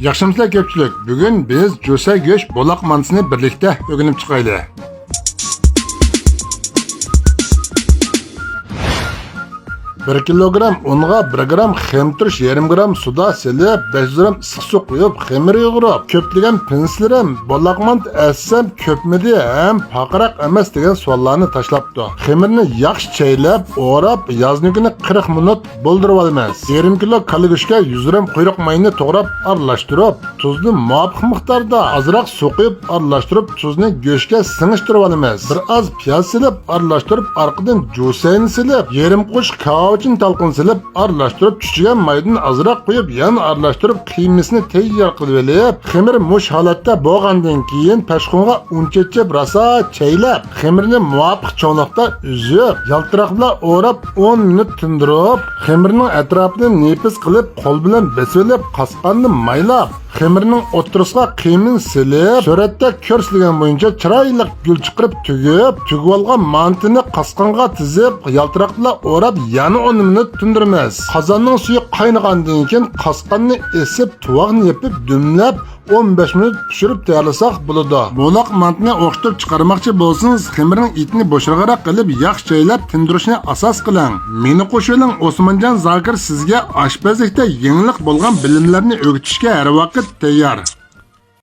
Yaxshimizlar ko'pchilik. Bugun biz jo'sa go'sht bo'loq mantısini birlikda o'rganib chiqaylik. 1 kilogram unga 1 gram xemtirish, yarım gram suda silib, 500 gram issiq suv quyib, xemir yo'g'irib, ko'plagan pinsilerim bo'loq mant essam ko'pmidi ham faqiraq emas degan savollarni tashlabdi. Xemirni yaxshi chaylab, o'rab, yozni kuni 40 minut bo'ldirib olamiz. 1 kilo kalla go'shtga 100 gram quyruq mayni to'g'rab, aralashtirib, tuzni muvofiq miqdorda azroq suv quyib, aralashtirib, tuzni go'shtga singishtirib olamiz. Bir oz piyoz silib, aralashtirib, orqadan jo'sayni silib, yarim qo'sh için talqın silib, aralashtirib, chuchigan maydan azroq qo'yib, yana aralashtirib, qiymasini tayyor qilib olib, xemir mush holatda bo'lgandan keyin pashxonga unchacha rosa chaylab, xemirni muvofiq cho'naqda uzib, yaltiroq bilan o'rab 10 minut tindirib, xemirning atrofini nepis qilib, qo'l bilan besilib, qasqonni maylab, xemirning o'ttirisiga qiymin silib, suratda ko'rsatilgan bo'yicha chiroyli gul chiqarib tugib olgan mantini qasqonga tizib, yaltiroq bilan o'rab, yana 10 minut tindiramiz. Qozonning suvi qaynagandan keyin qasqonni esib, tuvog'ni yapib, dumlab 15 minut pishirib tayyorlasak bo'ladi. Bo'loq mantini o'qitib chiqarmoqchi bo'lsangiz, xemirning itini bo'shirg'aroq qilib, yaxshi chaylab tindirishni asos qiling. Meni qo'shiling Osmonjon Zokir sizga oshpazlikda yengillik bo'lgan bilimlarni o'rgatishga har vaqt tayyor.